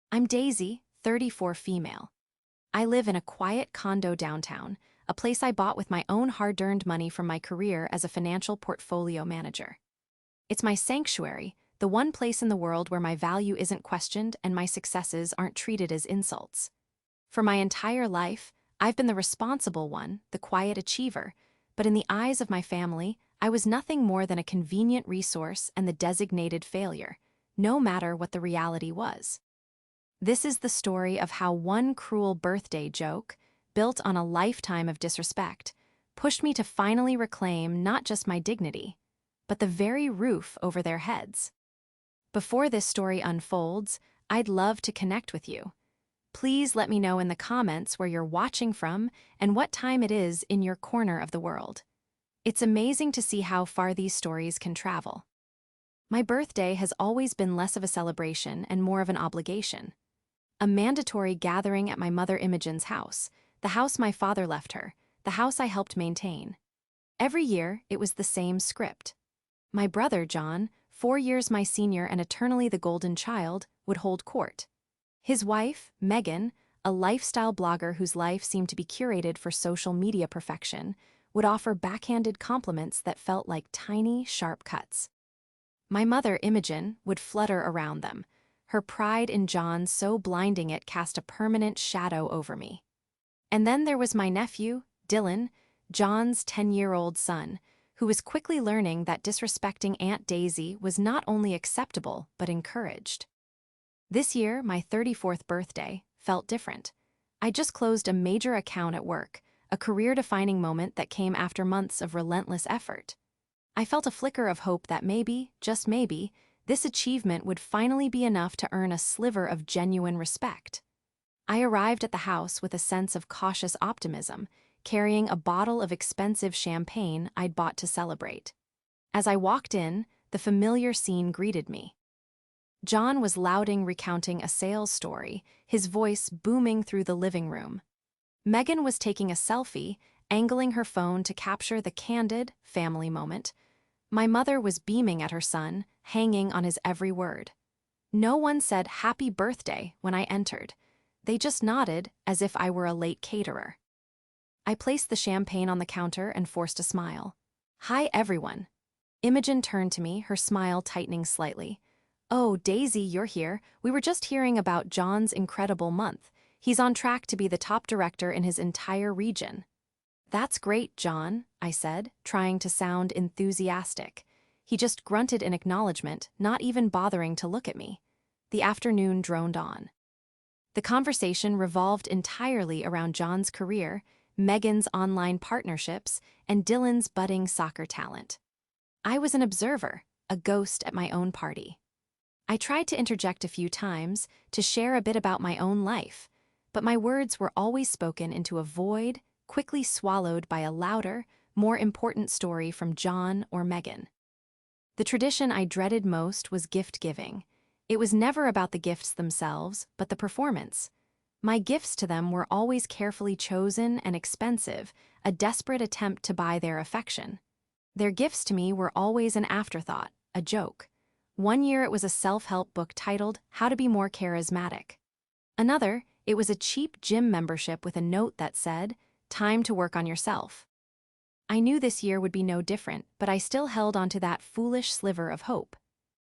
I'm Daisy, 34 female. I live in a quiet condo downtown, a place I bought with my own hard-earned money from my career as a financial portfolio manager. It's my sanctuary, the one place in the world where my value isn't questioned and my successes aren't treated as insults. For my entire life, I've been the responsible one, the quiet achiever, but in the eyes of my family, I was nothing more than a convenient resource and the designated failure, no matter what the reality was. This is the story of how one cruel birthday joke, built on a lifetime of disrespect, pushed me to finally reclaim not just my dignity, but the very roof over their heads. Before this story unfolds, I'd love to connect with you. Please let me know in the comments where you're watching from and what time it is in your corner of the world. It's amazing to see how far these stories can travel. My birthday has always been less of a celebration and more of an obligation. A mandatory gathering at my mother Imogen's house, the house my father left her, the house I helped maintain. Every year, it was the same script. My brother, John, 4 years my senior and eternally the golden child, would hold court. His wife, Megan, a lifestyle blogger whose life seemed to be curated for social media perfection, would offer backhanded compliments that felt like tiny, sharp cuts. My mother, Imogen, would flutter around them, her pride in John so blinding it cast a permanent shadow over me. And then there was my nephew, Dylan, John's 10-year-old son, who was quickly learning that disrespecting Aunt Daisy was not only acceptable but encouraged. This year, my 34th birthday, felt different. I just closed a major account at work, a career-defining moment that came after months of relentless effort. I felt a flicker of hope that maybe, just maybe, this achievement would finally be enough to earn a sliver of genuine respect. I arrived at the house with a sense of cautious optimism, carrying a bottle of expensive champagne I'd bought to celebrate. As I walked in, the familiar scene greeted me. John was loudly recounting a sales story, his voice booming through the living room. Megan was taking a selfie, angling her phone to capture the candid, family moment. My mother was beaming at her son, hanging on his every word. No one said happy birthday when I entered. They just nodded as if I were a late caterer. I placed the champagne on the counter and forced a smile. "Hi, everyone." Imogen turned to me, her smile tightening slightly. "Oh, Daisy, you're here. We were just hearing about John's incredible month. He's on track to be the top director in his entire region." "That's great, John," I said, trying to sound enthusiastic. He just grunted in acknowledgement, not even bothering to look at me. The afternoon droned on. The conversation revolved entirely around John's career, Megan's online partnerships, and Dylan's budding soccer talent. I was an observer, a ghost at my own party. I tried to interject a few times, to share a bit about my own life, but my words were always spoken into a void, quickly swallowed by a louder, more important story from John or Megan. The tradition I dreaded most was gift-giving. It was never about the gifts themselves, but the performance. My gifts to them were always carefully chosen and expensive, a desperate attempt to buy their affection. Their gifts to me were always an afterthought, a joke. One year it was a self-help book titled How to Be More Charismatic. Another, it was a cheap gym membership with a note that said, "Time to work on yourself." I knew this year would be no different, but I still held onto that foolish sliver of hope.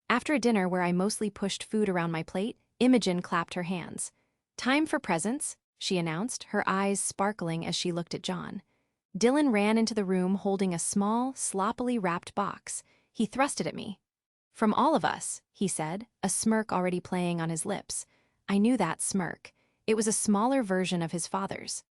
After a dinner where I mostly pushed food around my plate, Imogen clapped her hands. "Time for presents," she announced, her eyes sparkling as she looked at John. Dylan ran into the room holding a small, sloppily wrapped box. He thrust it at me. "From all of us," he said, a smirk already playing on his lips. I knew that smirk. It was a smaller version of his father's.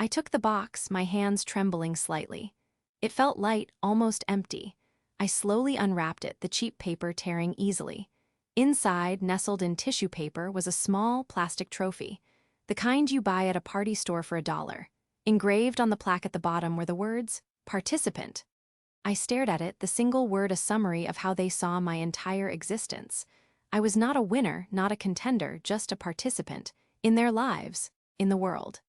I took the box, my hands trembling slightly. It felt light, almost empty. I slowly unwrapped it, the cheap paper tearing easily. Inside, nestled in tissue paper, was a small plastic trophy, the kind you buy at a party store for $1. Engraved on the plaque at the bottom were the words, "Participant." I stared at it, the single word a summary of how they saw my entire existence. I was not a winner, not a contender, just a participant, in their lives, in the world.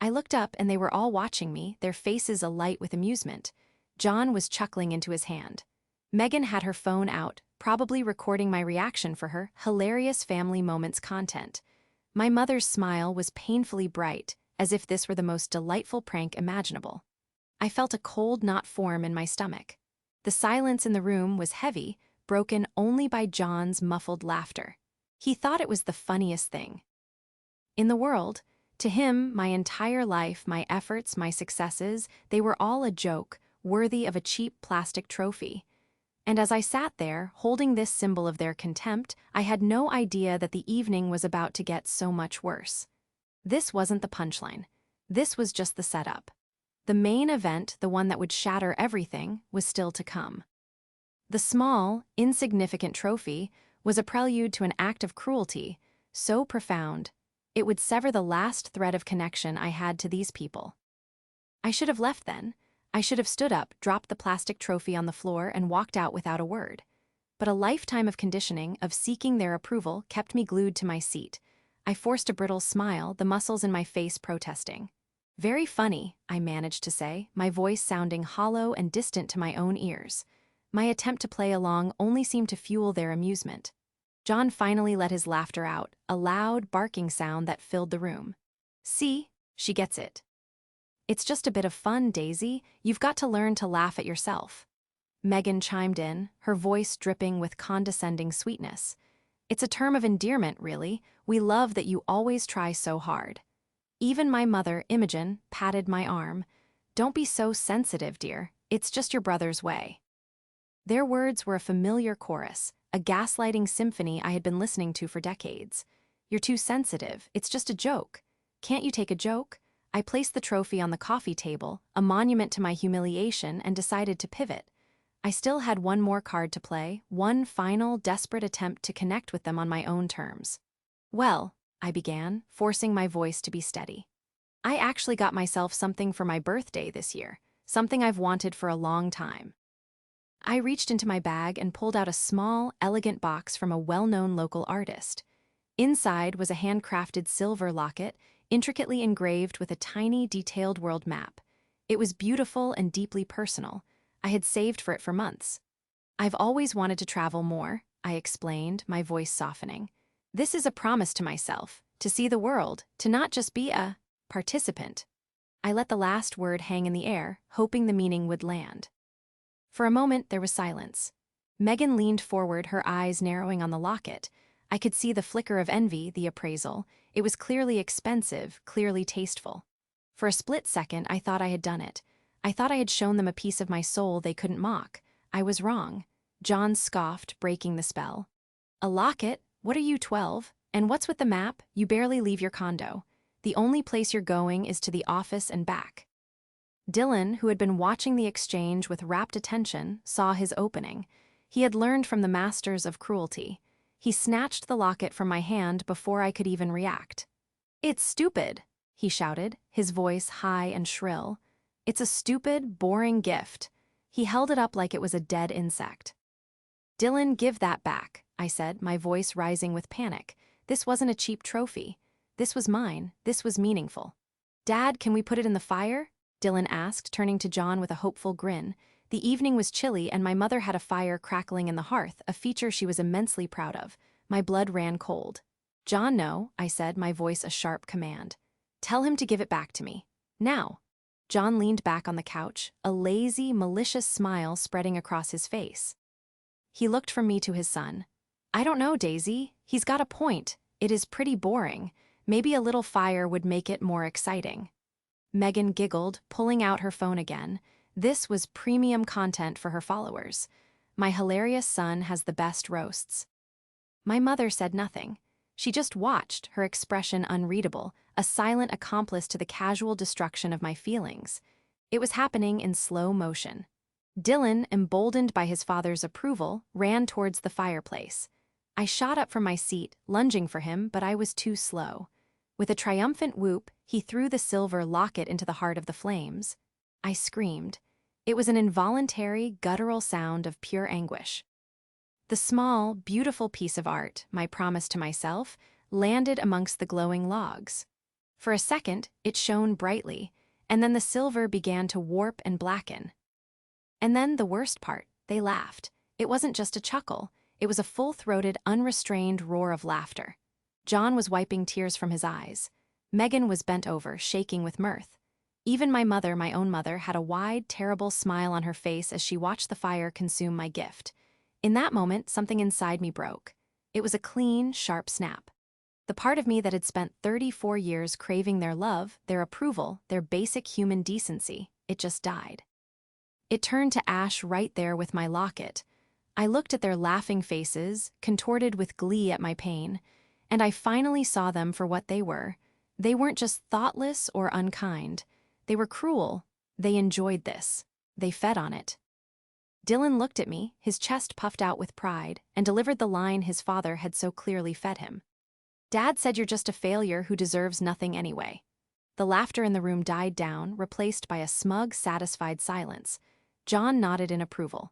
I looked up and they were all watching me, their faces alight with amusement. John was chuckling into his hand. Megan had her phone out, probably recording my reaction for her hilarious family moments content. My mother's smile was painfully bright, as if this were the most delightful prank imaginable. I felt a cold knot form in my stomach. The silence in the room was heavy, broken only by John's muffled laughter. He thought it was the funniest thing in the world. To him, my entire life, my efforts, my successes, they were all a joke, worthy of a cheap plastic trophy. And as I sat there, holding this symbol of their contempt, I had no idea that the evening was about to get so much worse. This wasn't the punchline. This was just the setup. The main event, the one that would shatter everything, was still to come. The small, insignificant trophy was a prelude to an act of cruelty, so profound, it would sever the last thread of connection I had to these people. I should have left then. I should have stood up, dropped the plastic trophy on the floor, and walked out without a word. But a lifetime of conditioning, of seeking their approval, kept me glued to my seat. I forced a brittle smile, the muscles in my face protesting. "Very funny," I managed to say, my voice sounding hollow and distant to my own ears. My attempt to play along only seemed to fuel their amusement. John finally let his laughter out, a loud, barking sound that filled the room. "See, she gets it. It's just a bit of fun, Daisy. You've got to learn to laugh at yourself." Megan chimed in, her voice dripping with condescending sweetness. "It's a term of endearment, really. We love that you always try so hard." Even my mother, Imogen, patted my arm. "Don't be so sensitive, dear. It's just your brother's way." Their words were a familiar chorus, a gaslighting symphony I had been listening to for decades. "You're too sensitive. It's just a joke. Can't you take a joke?" I placed the trophy on the coffee table, a monument to my humiliation, and decided to pivot. I still had one more card to play, one final, desperate attempt to connect with them on my own terms. "Well," I began, forcing my voice to be steady, "I actually got myself something for my birthday this year, something I've wanted for a long time." I reached into my bag and pulled out a small, elegant box from a well-known local artist. Inside was a handcrafted silver locket, intricately engraved with a tiny, detailed world map. It was beautiful and deeply personal. I had saved for it for months. "I've always wanted to travel more," I explained, my voice softening. "This is a promise to myself, to see the world, to not just be a participant." I let the last word hang in the air, hoping the meaning would land. For a moment, there was silence. Megan leaned forward, her eyes narrowing on the locket. I could see the flicker of envy, the appraisal. It was clearly expensive, clearly tasteful. For a split second, I thought I had done it. I thought I had shown them a piece of my soul they couldn't mock. I was wrong. John scoffed, breaking the spell. "A locket? What are you, 12? And what's with the map? You barely leave your condo. The only place you're going is to the office and back." Dylan, who had been watching the exchange with rapt attention, saw his opening. He had learned from the masters of cruelty. He snatched the locket from my hand before I could even react. "It's stupid," he shouted, his voice high and shrill. "It's a stupid, boring gift." He held it up like it was a dead insect. "Dylan, give that back," I said, my voice rising with panic. This wasn't a cheap trophy. This was mine. This was meaningful. "Dad, can we put it in the fire?" Dylan asked, turning to John with a hopeful grin. The evening was chilly and my mother had a fire crackling in the hearth, a feature she was immensely proud of. My blood ran cold. "John, no," I said, my voice a sharp command. "Tell him to give it back to me. Now." John leaned back on the couch, a lazy, malicious smile spreading across his face. He looked from me to his son. "I don't know, Daisy. He's got a point. It is pretty boring. Maybe a little fire would make it more exciting." Megan giggled, pulling out her phone again. This was premium content for her followers. My hilarious son has the best roasts. My mother said nothing. She just watched, her expression unreadable, a silent accomplice to the casual destruction of my feelings. It was happening in slow motion. Dylan, emboldened by his father's approval, ran towards the fireplace. I shot up from my seat, lunging for him, but I was too slow. With a triumphant whoop, he threw the silver locket into the heart of the flames. I screamed. It was an involuntary, guttural sound of pure anguish. The small, beautiful piece of art, my promise to myself, landed amongst the glowing logs. For a second, it shone brightly, and then the silver began to warp and blacken. And then the worst part, they laughed. It wasn't just a chuckle. It was a full-throated, unrestrained roar of laughter. John was wiping tears from his eyes. Megan was bent over, shaking with mirth. Even my mother, my own mother, had a wide, terrible smile on her face as she watched the fire consume my gift. In that moment, something inside me broke. It was a clean, sharp snap. The part of me that had spent 34 years craving their love, their approval, their basic human decency, it just died. It turned to ash right there with my locket. I looked at their laughing faces, contorted with glee at my pain, and I finally saw them for what they were. They weren't just thoughtless or unkind. They were cruel. They enjoyed this. They fed on it. Dylan looked at me, his chest puffed out with pride, and delivered the line his father had so clearly fed him. Dad said you're just a failure who deserves nothing anyway. The laughter in the room died down, replaced by a smug, satisfied silence. John nodded in approval.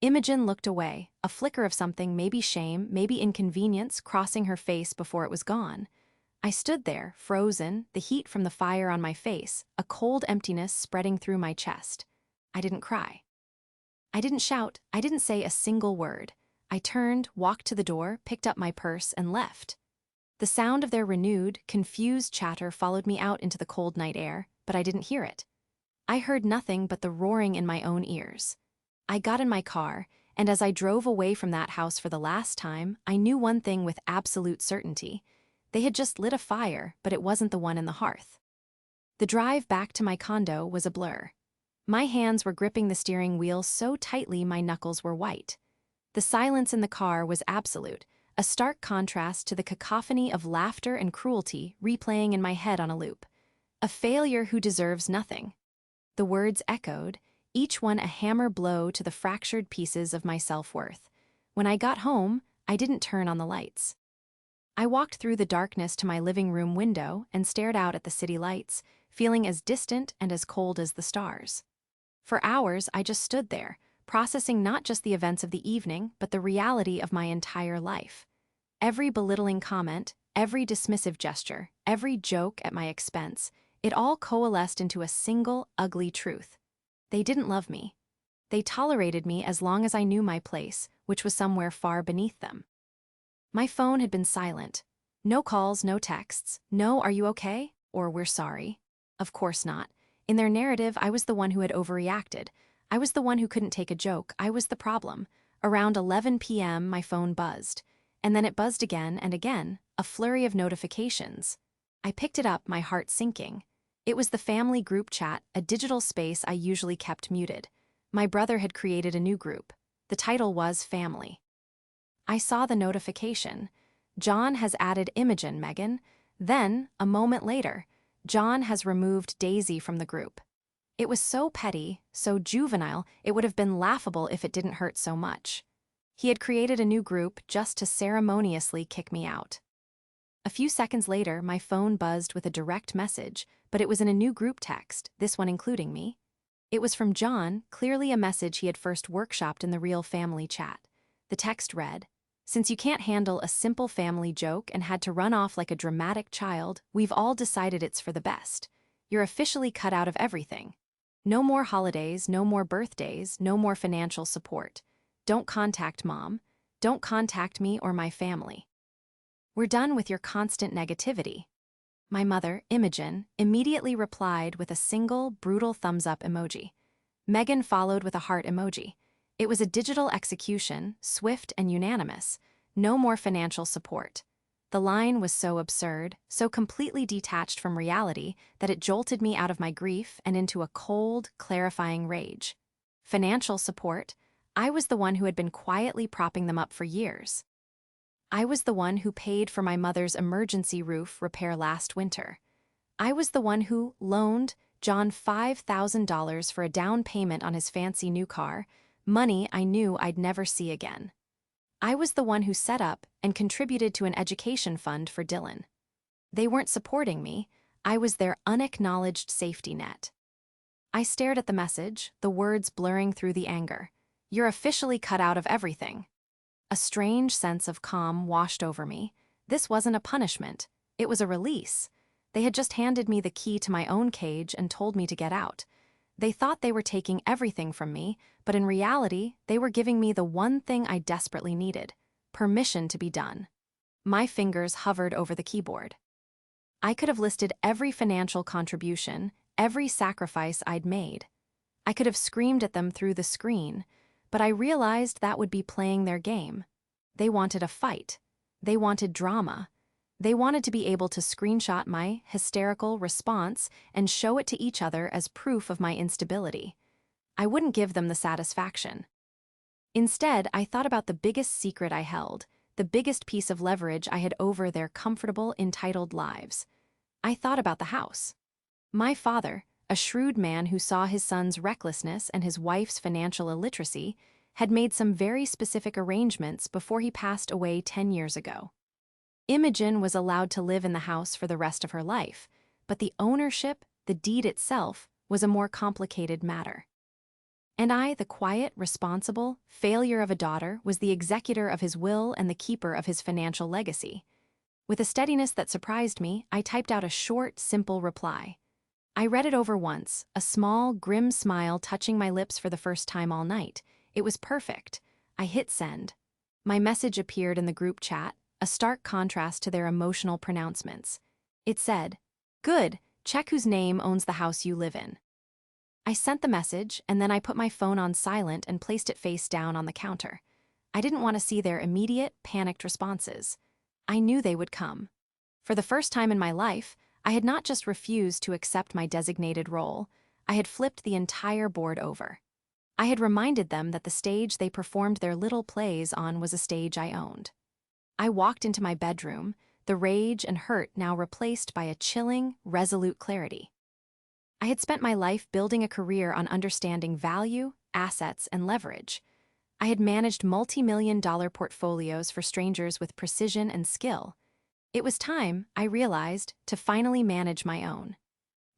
Imogen looked away, a flicker of something, maybe shame, maybe inconvenience, crossing her face before it was gone. I stood there, frozen, the heat from the fire on my face, a cold emptiness spreading through my chest. I didn't cry. I didn't shout, I didn't say a single word. I turned, walked to the door, picked up my purse, and left. The sound of their renewed, confused chatter followed me out into the cold night air, but I didn't hear it. I heard nothing but the roaring in my own ears. I got in my car, and as I drove away from that house for the last time, I knew one thing with absolute certainty. They had just lit a fire, but it wasn't the one in the hearth. The drive back to my condo was a blur. My hands were gripping the steering wheel so tightly my knuckles were white. The silence in the car was absolute, a stark contrast to the cacophony of laughter and cruelty replaying in my head on a loop. A failure who deserves nothing. The words echoed, each one a hammer blow to the fractured pieces of my self-worth. When I got home, I didn't turn on the lights. I walked through the darkness to my living room window and stared out at the city lights, feeling as distant and as cold as the stars. For hours, I just stood there, processing not just the events of the evening, but the reality of my entire life. Every belittling comment, every dismissive gesture, every joke at my expense, it all coalesced into a single, ugly truth. They didn't love me. They tolerated me as long as I knew my place, which was somewhere far beneath them. My phone had been silent. No calls, no texts, no "are you okay?" or "we're sorry." Of course not. In their narrative, I was the one who had overreacted. I was the one who couldn't take a joke. I was the problem. Around 11 p.m., my phone buzzed. And then it buzzed again and again, a flurry of notifications. I picked it up, my heart sinking. It was the family group chat, a digital space I usually kept muted. My brother had created a new group. The title was Family. I saw the notification. John has added Imogen, Megan. Then, a moment later, John has removed Daisy from the group. It was so petty, so juvenile, it would have been laughable if it didn't hurt so much. He had created a new group just to ceremoniously kick me out. A few seconds later, my phone buzzed with a direct message, but it was in a new group text, this one including me. It was from John, clearly a message he had first workshopped in the real family chat. The text read, "Since you can't handle a simple family joke and had to run off like a dramatic child, we've all decided it's for the best. You're officially cut out of everything. No more holidays, no more birthdays, no more financial support. Don't contact Mom. Don't contact me or my family. We're done with your constant negativity." My mother, Imogen, immediately replied with a single, brutal thumbs-up emoji. Megan followed with a heart emoji. It was a digital execution, swift and unanimous. No more financial support. The line was so absurd, so completely detached from reality, that it jolted me out of my grief and into a cold, clarifying rage. Financial support? I was the one who had been quietly propping them up for years. I was the one who paid for my mother's emergency roof repair last winter. I was the one who loaned John $5,000 for a down payment on his fancy new car, money I knew I'd never see again. I was the one who set up and contributed to an education fund for Dylan. They weren't supporting me. I was their unacknowledged safety net. I stared at the message, the words blurring through the anger. You're officially cut out of everything. A strange sense of calm washed over me. This wasn't a punishment. It was a release. They had just handed me the key to my own cage and told me to get out. They thought they were taking everything from me, but in reality, they were giving me the one thing I desperately needed: permission to be done. My fingers hovered over the keyboard. I could have listed every financial contribution, every sacrifice I'd made. I could have screamed at them through the screen, but I realized that would be playing their game. They wanted a fight. They wanted drama. They wanted to be able to screenshot my hysterical response and show it to each other as proof of my instability. I wouldn't give them the satisfaction. Instead, I thought about the biggest secret I held, the biggest piece of leverage I had over their comfortable, entitled lives. I thought about the house. My father, a shrewd man who saw his son's recklessness and his wife's financial illiteracy, had made some very specific arrangements before he passed away 10 years ago. Imogen was allowed to live in the house for the rest of her life, but the ownership, the deed itself, was a more complicated matter. And I, the quiet, responsible failure of a daughter, was the executor of his will and the keeper of his financial legacy. With a steadiness that surprised me, I typed out a short, simple reply. I read it over once, a small, grim smile touching my lips for the first time all night. It was perfect. I hit send. My message appeared in the group chat, a stark contrast to their emotional pronouncements. It said, "Good, check whose name owns the house you live in." I sent the message, and then I put my phone on silent and placed it face down on the counter. I didn't want to see their immediate, panicked responses. I knew they would come. For the first time in my life, I had not just refused to accept my designated role, I had flipped the entire board over. I had reminded them that the stage they performed their little plays on was a stage I owned. I walked into my bedroom, the rage and hurt now replaced by a chilling, resolute clarity. I had spent my life building a career on understanding value, assets, and leverage. I had managed multi-million-dollar portfolios for strangers with precision and skill. It was time, I realized, to finally manage my own.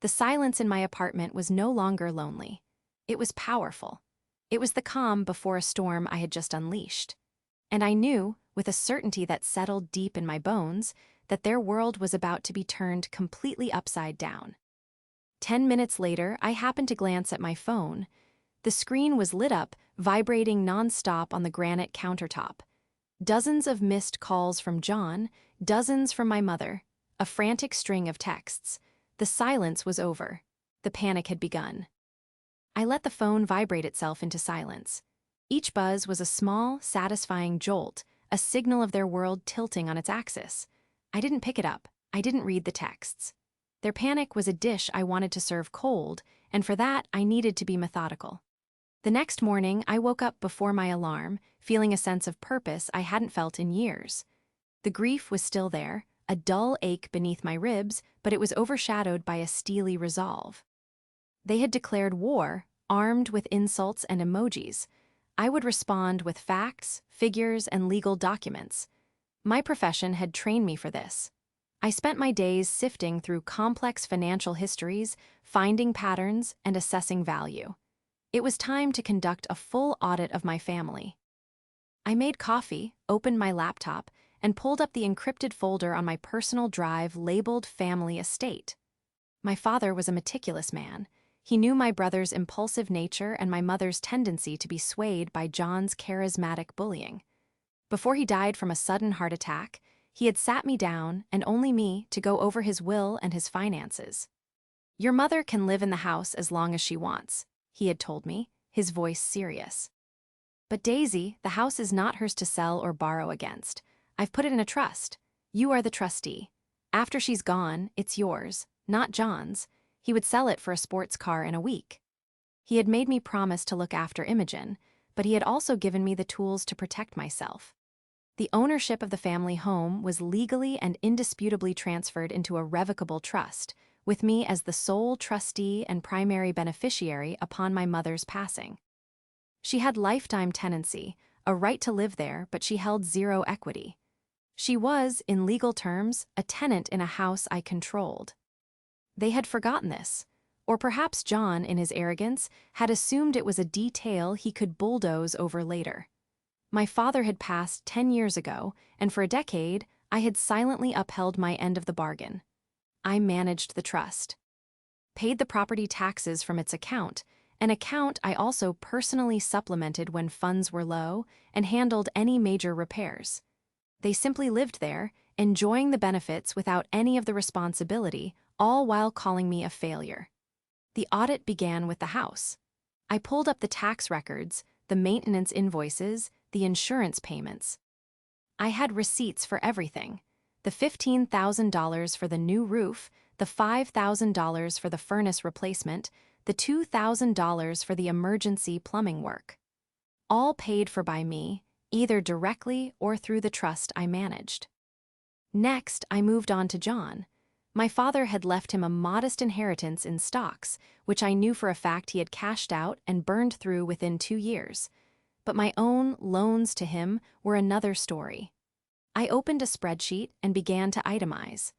The silence in my apartment was no longer lonely. It was powerful. It was the calm before a storm I had just unleashed. And I knew, with a certainty that settled deep in my bones, that their world was about to be turned completely upside down. 10 minutes later, I happened to glance at my phone. The screen was lit up, vibrating nonstop on the granite countertop. Dozens of missed calls from John, dozens from my mother, a frantic string of texts. The silence was over. The panic had begun. I let the phone vibrate itself into silence. Each buzz was a small, satisfying jolt, a signal of their world tilting on its axis. I didn't pick it up. I didn't read the texts. Their panic was a dish I wanted to serve cold, and for that I needed to be methodical. The next morning, I woke up before my alarm, feeling a sense of purpose I hadn't felt in years. The grief was still there, a dull ache beneath my ribs, but it was overshadowed by a steely resolve. They had declared war, armed with insults and emojis. I would respond with facts, figures, and legal documents. My profession had trained me for this. I spent my days sifting through complex financial histories, finding patterns, and assessing value. It was time to conduct a full audit of my family. I made coffee, opened my laptop, and pulled up the encrypted folder on my personal drive labeled Family Estate. My father was a meticulous man. He knew my brother's impulsive nature and my mother's tendency to be swayed by John's charismatic bullying. Before he died from a sudden heart attack, he had sat me down, and only me, to go over his will and his finances. "Your mother can live in the house as long as she wants," he had told me, his voice serious. "But Daisy, the house is not hers to sell or borrow against. I've put it in a trust. You are the trustee. After she's gone, it's yours, not John's. He would sell it for a sports car in a week." He had made me promise to look after Imogen, but he had also given me the tools to protect myself. The ownership of the family home was legally and indisputably transferred into a revocable trust, with me as the sole trustee and primary beneficiary upon my mother's passing. She had lifetime tenancy, a right to live there, but she held zero equity. She was, in legal terms, a tenant in a house I controlled. They had forgotten this, or perhaps John, in his arrogance, had assumed it was a detail he could bulldoze over later. My father had passed 10 years ago, and for a decade, I had silently upheld my end of the bargain. I managed the trust, paid the property taxes from its account, an account I also personally supplemented when funds were low, and handled any major repairs. They simply lived there, enjoying the benefits without any of the responsibility, all while calling me a failure. The audit began with the house. I pulled up the tax records, the maintenance invoices, the insurance payments. I had receipts for everything. The $15,000 for the new roof, the $5,000 for the furnace replacement, the $2,000 for the emergency plumbing work. All paid for by me, either directly or through the trust I managed. Next, I moved on to John. My father had left him a modest inheritance in stocks, which I knew for a fact he had cashed out and burned through within 2 years. But my own loans to him were another story. I opened a spreadsheet and began to itemize.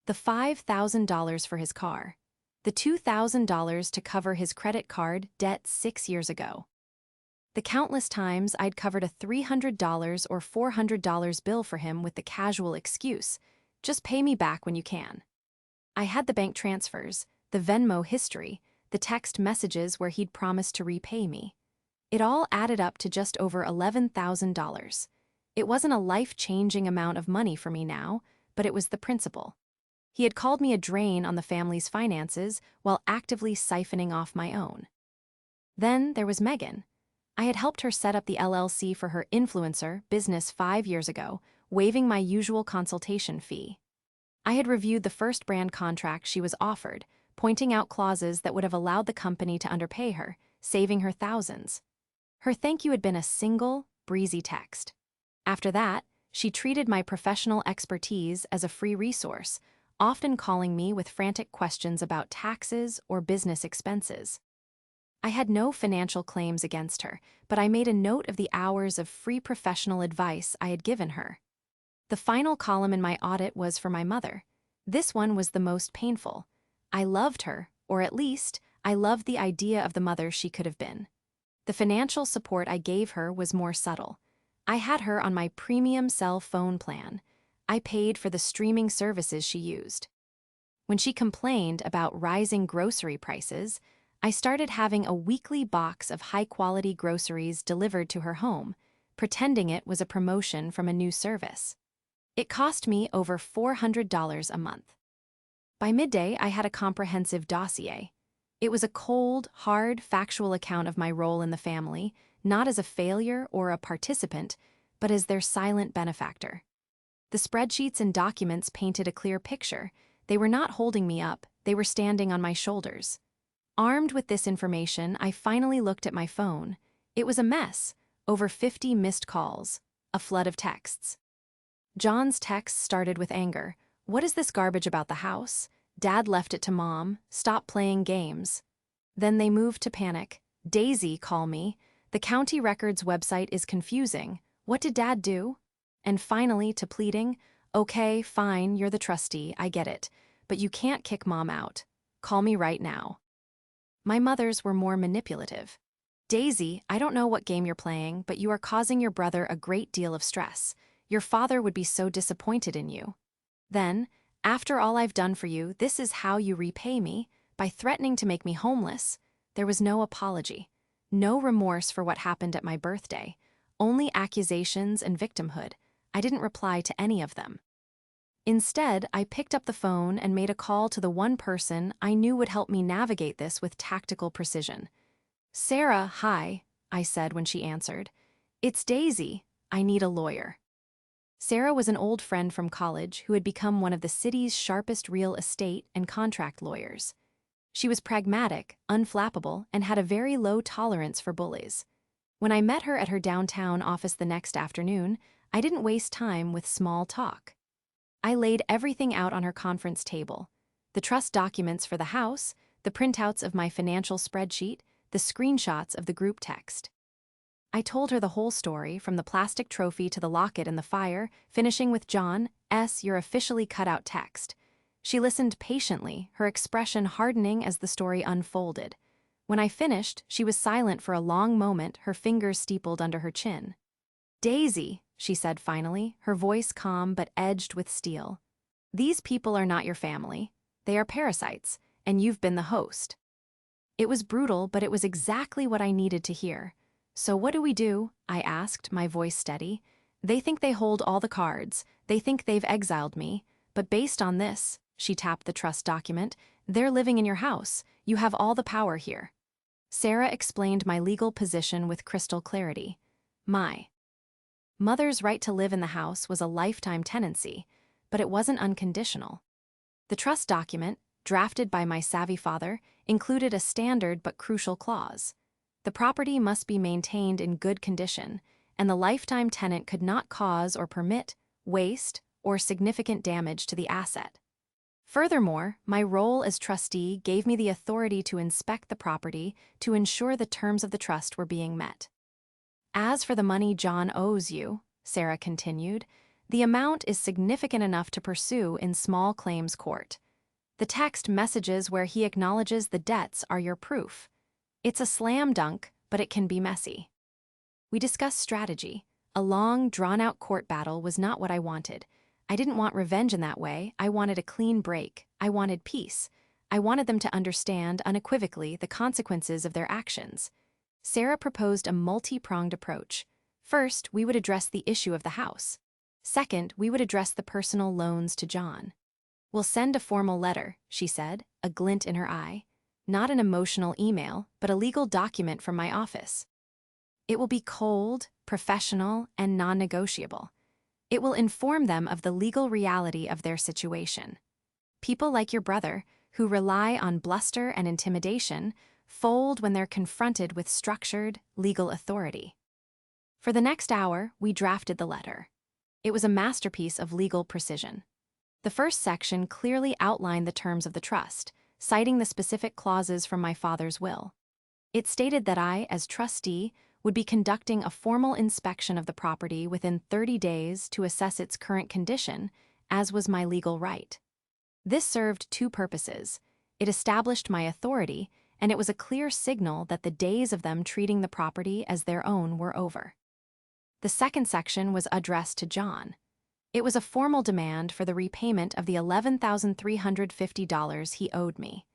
The $5,000 for his car. The $2,000 to cover his credit card debt 6 years ago. The countless times I'd covered a $300 or $400 bill for him with the casual excuse, "Just pay me back when you can." I had the bank transfers, the Venmo history, the text messages where he'd promised to repay me. It all added up to just over $11,000. It wasn't a life-changing amount of money for me now, but it was the principle. He had called me a drain on the family's finances while actively siphoning off my own. Then there was Megan. I had helped her set up the LLC for her influencer business 5 years ago, waiving my usual consultation fee. I had reviewed the first brand contract she was offered, pointing out clauses that would have allowed the company to underpay her, saving her thousands. Her thank you had been a single, breezy text. After that, she treated my professional expertise as a free resource, often calling me with frantic questions about taxes or business expenses. I had no financial claims against her, but I made a note of the hours of free professional advice I had given her. The final column in my audit was for my mother. This one was the most painful. I loved her, or at least, I loved the idea of the mother she could have been. The financial support I gave her was more subtle. I had her on my premium cell phone plan. I paid for the streaming services she used. When she complained about rising grocery prices, I started having a weekly box of high-quality groceries delivered to her home, pretending it was a promotion from a new service. It cost me over $400 a month. By midday, I had a comprehensive dossier. It was a cold, hard, factual account of my role in the family, not as a failure or a participant, but as their silent benefactor. The spreadsheets and documents painted a clear picture. They were not holding me up, they were standing on my shoulders. Armed with this information, I finally looked at my phone. It was a mess. Over 50 missed calls. A flood of texts. John's texts started with anger. "What is this garbage about the house? Dad left it to Mom. Stop playing games." Then they moved to panic. "Daisy, call me. The county records website is confusing. What did Dad do?" And finally to pleading, "Okay, fine, you're the trustee, I get it. But you can't kick Mom out. Call me right now." My mother's were more manipulative. "Daisy, I don't know what game you're playing, but you are causing your brother a great deal of stress. Your father would be so disappointed in you. Then, after all I've done for you, this is how you repay me, by threatening to make me homeless." There was no apology, no remorse for what happened at my birthday, only accusations and victimhood. I didn't reply to any of them. Instead, I picked up the phone and made a call to the one person I knew would help me navigate this with tactical precision. "Sarah, hi," I said when she answered. "It's Daisy. I need a lawyer." Sarah was an old friend from college who had become one of the city's sharpest real estate and contract lawyers. She was pragmatic, unflappable, and had a very low tolerance for bullies. When I met her at her downtown office the next afternoon, I didn't waste time with small talk. I laid everything out on her conference table. The trust documents for the house, the printouts of my financial spreadsheet, the screenshots of the group text. I told her the whole story, from the plastic trophy to the locket in the fire, finishing with John's "You're officially cut out" text. She listened patiently, her expression hardening as the story unfolded. When I finished, she was silent for a long moment, her fingers steepled under her chin. "Daisy," she said finally, her voice calm but edged with steel. "These people are not your family. They are parasites, and you've been the host." It was brutal, but it was exactly what I needed to hear. "So what do we do?" I asked, my voice steady. They think they hold all the cards, they think they've exiled me, but based on this, she tapped the trust document, they're living in your house, you have all the power here. Sarah explained my legal position with crystal clarity. My mother's right to live in the house was a lifetime tenancy, but it wasn't unconditional. The trust document, drafted by my savvy father, included a standard but crucial clause. The property must be maintained in good condition, and the lifetime tenant could not cause or permit waste or significant damage to the asset. Furthermore, my role as trustee gave me the authority to inspect the property to ensure the terms of the trust were being met. As for the money John owes you, Sarah continued, the amount is significant enough to pursue in small claims court. The text messages where he acknowledges the debts are your proof. It's a slam dunk, but it can be messy. We discussed strategy. A long, drawn-out court battle was not what I wanted. I didn't want revenge in that way. I wanted a clean break. I wanted peace. I wanted them to understand unequivocally the consequences of their actions. Sarah proposed a multi-pronged approach. First, we would address the issue of the house. Second, we would address the personal loans to John. We'll send a formal letter, she said, a glint in her eye. Not an emotional email, but a legal document from my office. It will be cold, professional, and non-negotiable. It will inform them of the legal reality of their situation. People like your brother, who rely on bluster and intimidation, fold when they're confronted with structured, legal authority. For the next hour, we drafted the letter. It was a masterpiece of legal precision. The first section clearly outlined the terms of the trust, citing the specific clauses from my father's will. It stated that I, as trustee, would be conducting a formal inspection of the property within 30 days to assess its current condition, as was my legal right. This served two purposes. It established my authority, and it was a clear signal that the days of them treating the property as their own were over. The second section was addressed to John. It was a formal demand for the repayment of the $11,350 he owed me.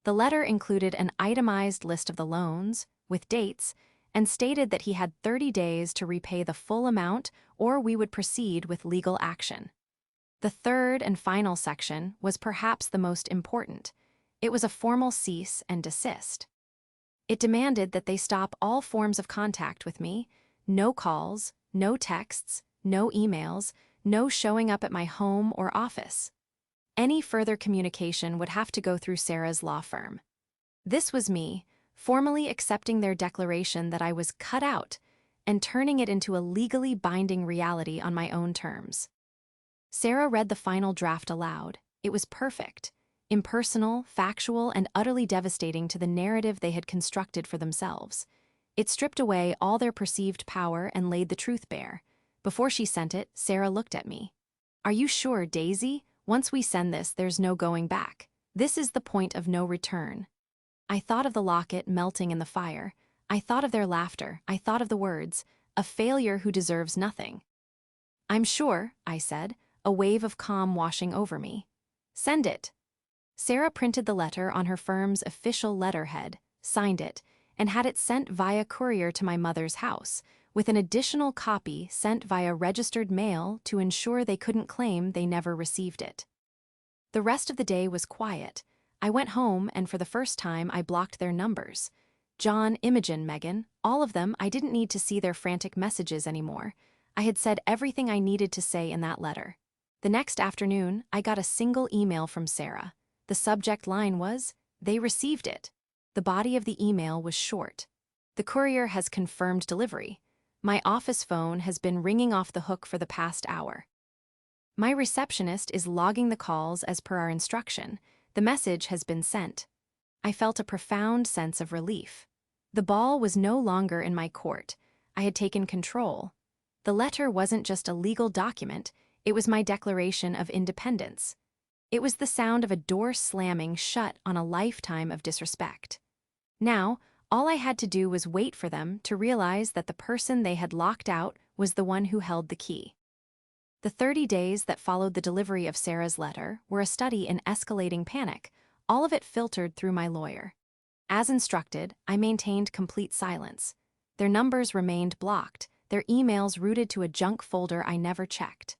The letter included an itemized list of the loans, with dates, and stated that he had 30 days to repay the full amount or we would proceed with legal action. The third and final section was perhaps the most important. It was a formal cease and desist. It demanded that they stop all forms of contact with me, no calls, no texts, no emails, no showing up at my home or office. Any further communication would have to go through Sarah's law firm. This was me, formally accepting their declaration that I was cut out and turning it into a legally binding reality on my own terms. Sarah read the final draft aloud. It was perfect, impersonal, factual, and utterly devastating to the narrative they had constructed for themselves. It stripped away all their perceived power and laid the truth bare. Before she sent it, Sarah looked at me. "Are you sure, Daisy? Once we send this, there's no going back. This is the point of no return." I thought of the locket melting in the fire. I thought of their laughter. I thought of the words, "A failure who deserves nothing." "I'm sure," I said, a wave of calm washing over me. "Send it." Sarah printed the letter on her firm's official letterhead, signed it, and had it sent via courier to my mother's house, with an additional copy sent via registered mail to ensure they couldn't claim they never received it. The rest of the day was quiet. I went home and for the first time I blocked their numbers. John, Imogen, Megan, all of them. I didn't need to see their frantic messages anymore. I had said everything I needed to say in that letter. The next afternoon, I got a single email from Sarah. The subject line was, "They received it." The body of the email was short. "The courier has confirmed delivery. My office phone has been ringing off the hook for the past hour. My receptionist is logging the calls as per our instruction. The message has been sent." I felt a profound sense of relief. The ball was no longer in my court. I had taken control. The letter wasn't just a legal document, it was my declaration of independence. It was the sound of a door slamming shut on a lifetime of disrespect. Now, all I had to do was wait for them to realize that the person they had locked out was the one who held the key. The 30 days that followed the delivery of Sarah's letter were a study in escalating panic, all of it filtered through my lawyer. As instructed, I maintained complete silence. Their numbers remained blocked, their emails routed to a junk folder I never checked.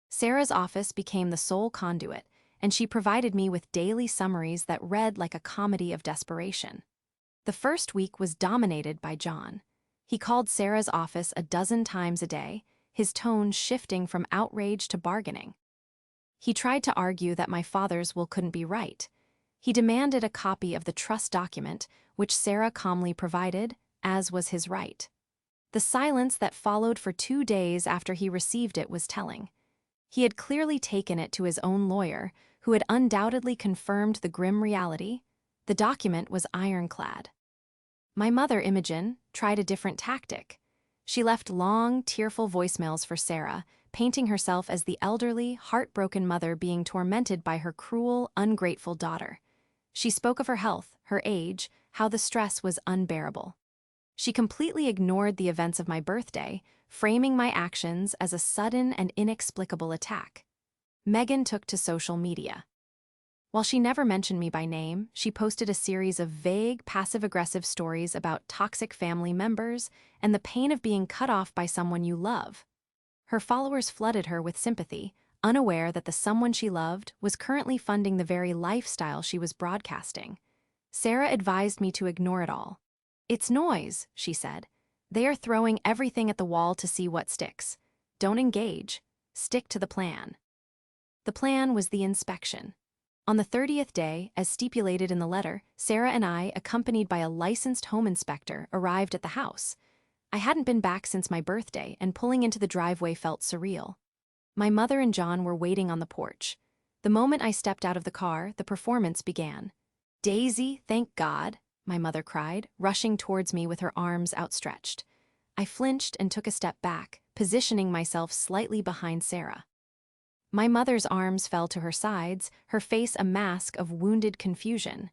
Sarah's office became the sole conduit, and she provided me with daily summaries that read like a comedy of desperation. The first week was dominated by John. He called Sarah's office a dozen times a day, his tone shifting from outrage to bargaining. He tried to argue that my father's will couldn't be right. He demanded a copy of the trust document, which Sarah calmly provided, as was his right. The silence that followed for 2 days after he received it was telling. He had clearly taken it to his own lawyer, who had undoubtedly confirmed the grim reality. The document was ironclad. My mother, Imogen, tried a different tactic. She left long, tearful voicemails for Sarah, painting herself as the elderly, heartbroken mother being tormented by her cruel, ungrateful daughter. She spoke of her health, her age, how the stress was unbearable. She completely ignored the events of my birthday, framing my actions as a sudden and inexplicable attack. Megan took to social media. While she never mentioned me by name, she posted a series of vague, passive-aggressive stories about toxic family members and the pain of being cut off by someone you love. Her followers flooded her with sympathy, unaware that the someone she loved was currently funding the very lifestyle she was broadcasting. Sarah advised me to ignore it all. "It's noise," she said. "They are throwing everything at the wall to see what sticks. Don't engage. Stick to the plan." The plan was the inspection. On the 30th day, as stipulated in the letter, Sarah and I, accompanied by a licensed home inspector, arrived at the house. I hadn't been back since my birthday, and pulling into the driveway felt surreal. My mother and John were waiting on the porch. The moment I stepped out of the car, the performance began. "Daisy, thank God," my mother cried, rushing towards me with her arms outstretched. I flinched and took a step back, positioning myself slightly behind Sarah. My mother's arms fell to her sides, her face a mask of wounded confusion.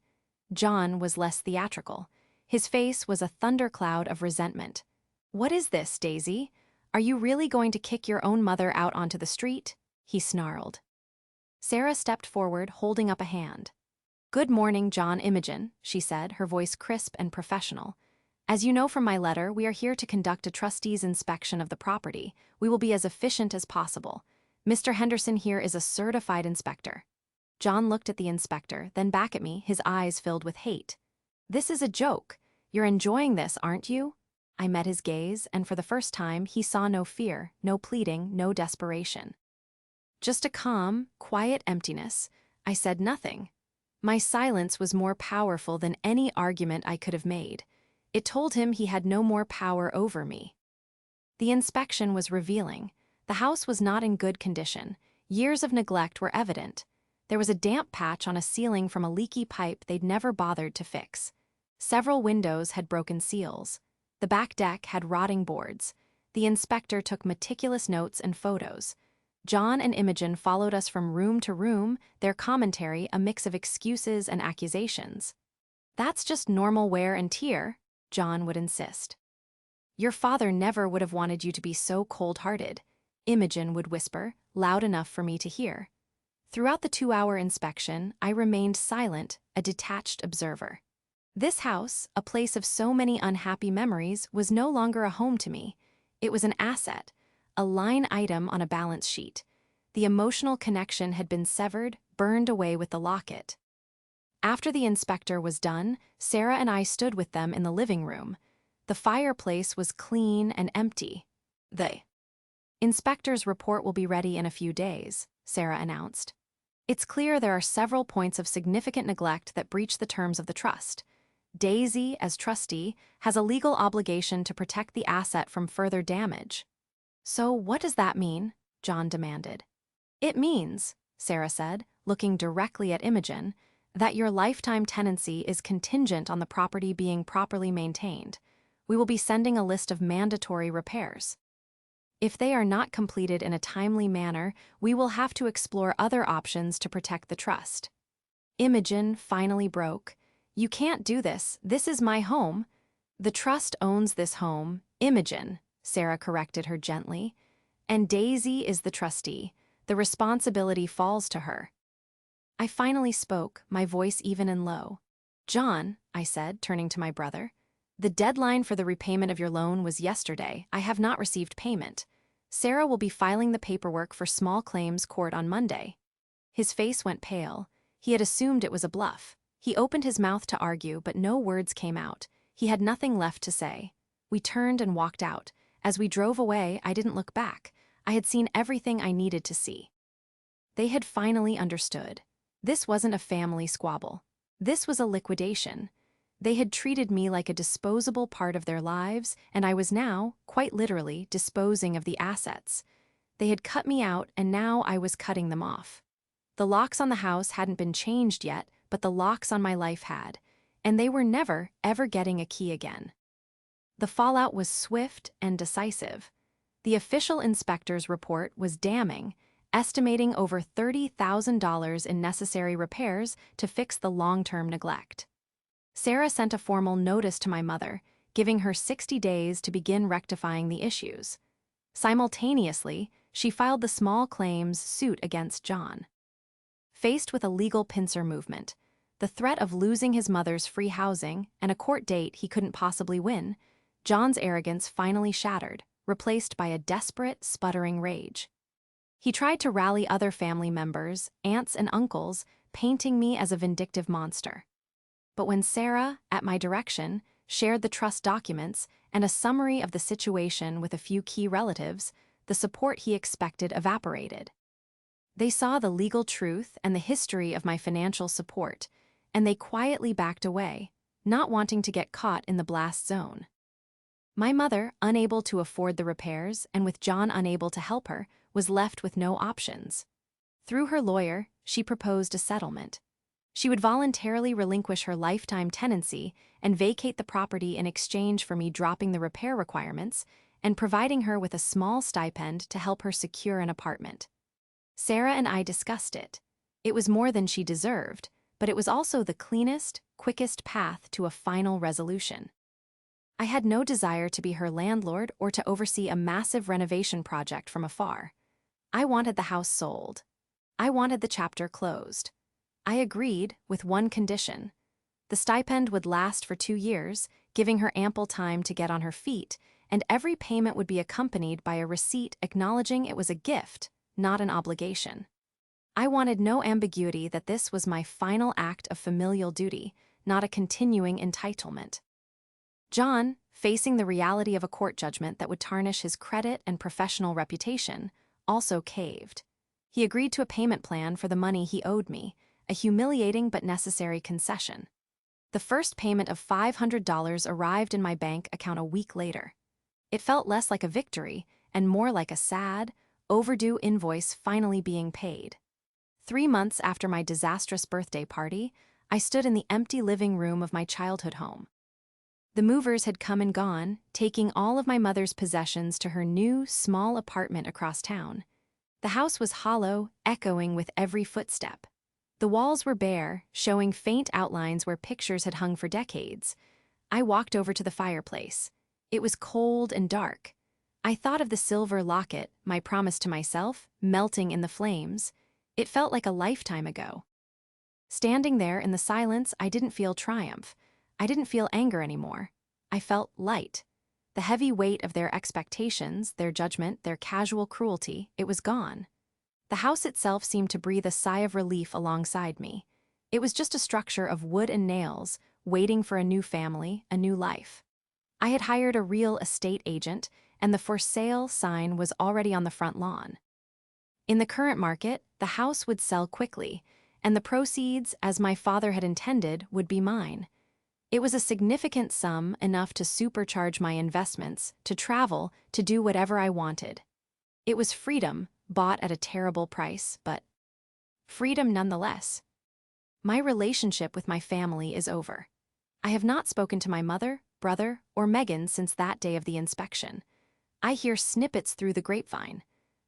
John was less theatrical. His face was a thundercloud of resentment. "What is this, Daisy? Are you really going to kick your own mother out onto the street?" he snarled. Sarah stepped forward, holding up a hand. "Good morning, John Imogen," she said, her voice crisp and professional. "As you know from my letter, we are here to conduct a trustee's inspection of the property. We will be as efficient as possible. Mr. Henderson here is a certified inspector." John looked at the inspector, then back at me, his eyes filled with hate. "This is a joke. You're enjoying this, aren't you?" I met his gaze, and for the first time, he saw no fear, no pleading, no desperation. Just a calm, quiet emptiness. I said nothing. My silence was more powerful than any argument I could have made. It told him he had no more power over me. The inspection was revealing. The house was not in good condition. Years of neglect were evident. There was a damp patch on a ceiling from a leaky pipe they'd never bothered to fix. Several windows had broken seals. The back deck had rotting boards. The inspector took meticulous notes and photos. John and Imogen followed us from room to room, their commentary a mix of excuses and accusations. "That's just normal wear and tear," John would insist. "Your father never would have wanted you to be so cold-hearted," Imogen would whisper, loud enough for me to hear. Throughout the 2-hour inspection, I remained silent, a detached observer. This house, a place of so many unhappy memories, was no longer a home to me. It was an asset, a line item on a balance sheet. The emotional connection had been severed, burned away with the locket. After the inspector was done, Sarah and I stood with them in the living room. The fireplace was clean and empty. "The inspector's report will be ready in a few days," Sarah announced. "It's clear there are several points of significant neglect that breach the terms of the trust. Daisy, as trustee, has a legal obligation to protect the asset from further damage." "So what does that mean?" John demanded. "It means," Sarah said, looking directly at Imogen, "that your lifetime tenancy is contingent on the property being properly maintained. We will be sending a list of mandatory repairs. If they are not completed in a timely manner, we will have to explore other options to protect the trust." Imogen finally broke. "You can't do this. This is my home." "The trust owns this home, Imogen," Sarah corrected her gently. "And Daisy is the trustee. The responsibility falls to her." I finally spoke, my voice even and low. "John," I said, turning to my brother, The deadline for the repayment of your loan was yesterday. I have not received payment. Sarah will be filing the paperwork for small claims court on Monday. His face went pale. He had assumed it was a bluff. He opened his mouth to argue, but no words came out. He had nothing left to say. We turned and walked out. As we drove away, I didn't look back. I had seen everything I needed to see. They had finally understood. This wasn't a family squabble. This was a liquidation. They had treated me like a disposable part of their lives, and I was now, quite literally, disposing of the assets. They had cut me out, and now I was cutting them off. The locks on the house hadn't been changed yet, but the locks on my life had, and they were never, ever getting a key again. The fallout was swift and decisive. The official inspector's report was damning, estimating over $30,000 in necessary repairs to fix the long-term neglect. Sarah sent a formal notice to my mother, giving her 60 days to begin rectifying the issues. Simultaneously, she filed the small claims suit against John. Faced with a legal pincer movement, the threat of losing his mother's free housing and a court date he couldn't possibly win, John's arrogance finally shattered, replaced by a desperate, sputtering rage. He tried to rally other family members, aunts and uncles, painting me as a vindictive monster. But when Sarah, at my direction, shared the trust documents and a summary of the situation with a few key relatives, the support he expected evaporated. They saw the legal truth and the history of my financial support, and they quietly backed away, not wanting to get caught in the blast zone. My mother, unable to afford the repairs and with John unable to help her, was left with no options. Through her lawyer, she proposed a settlement. She would voluntarily relinquish her lifetime tenancy and vacate the property in exchange for me dropping the repair requirements and providing her with a small stipend to help her secure an apartment. Sarah and I discussed it. It was more than she deserved, but it was also the cleanest, quickest path to a final resolution. I had no desire to be her landlord or to oversee a massive renovation project from afar. I wanted the house sold. I wanted the chapter closed. I agreed with one condition. The stipend would last for 2 years, giving her ample time to get on her feet, and every payment would be accompanied by a receipt acknowledging it was a gift, not an obligation. I wanted no ambiguity that this was my final act of familial duty, not a continuing entitlement. John, facing the reality of a court judgment that would tarnish his credit and professional reputation, also caved. He agreed to a payment plan for the money he owed me, a humiliating but necessary concession. The first payment of $500 arrived in my bank account a week later. It felt less like a victory and more like a sad, overdue invoice finally being paid. 3 months after my disastrous birthday party, I stood in the empty living room of my childhood home. The movers had come and gone, taking all of my mother's possessions to her new, small apartment across town. The house was hollow, echoing with every footstep. The walls were bare, showing faint outlines where pictures had hung for decades. I walked over to the fireplace. It was cold and dark. I thought of the silver locket, my promise to myself, melting in the flames. It felt like a lifetime ago. Standing there in the silence, I didn't feel triumph. I didn't feel anger anymore. I felt light. The heavy weight of their expectations, their judgment, their casual cruelty, it was gone. The house itself seemed to breathe a sigh of relief alongside me. It was just a structure of wood and nails, waiting for a new family, a new life. I had hired a real estate agent, and the for sale sign was already on the front lawn. In the current market, the house would sell quickly, and the proceeds, as my father had intended, would be mine. It was a significant sum, enough to supercharge my investments, to travel, to do whatever I wanted. It was freedom, bought at a terrible price, but freedom nonetheless. My relationship with my family is over. I have not spoken to my mother, brother, or Megan since that day of the inspection. I hear snippets through the grapevine.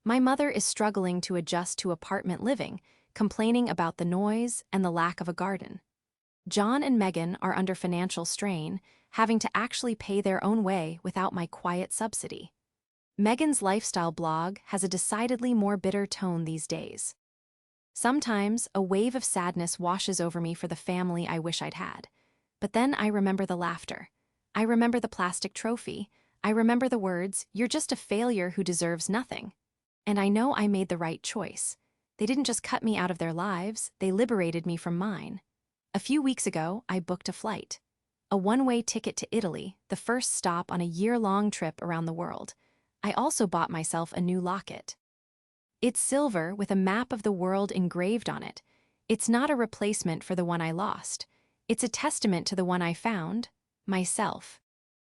My mother is struggling to adjust to apartment living, complaining about the noise and the lack of a garden. John and Megan are under financial strain, having to actually pay their own way without my quiet subsidy. Megan's lifestyle blog has a decidedly more bitter tone these days. Sometimes, a wave of sadness washes over me for the family I wish I'd had. But then I remember the laughter. I remember the plastic trophy. I remember the words, "You're just a failure who deserves nothing." And I know I made the right choice. They didn't just cut me out of their lives, they liberated me from mine. A few weeks ago, I booked a flight. A one-way ticket to Italy, the first stop on a year-long trip around the world. I also bought myself a new locket. It's silver with a map of the world engraved on it. It's not a replacement for the one I lost. It's a testament to the one I found, myself.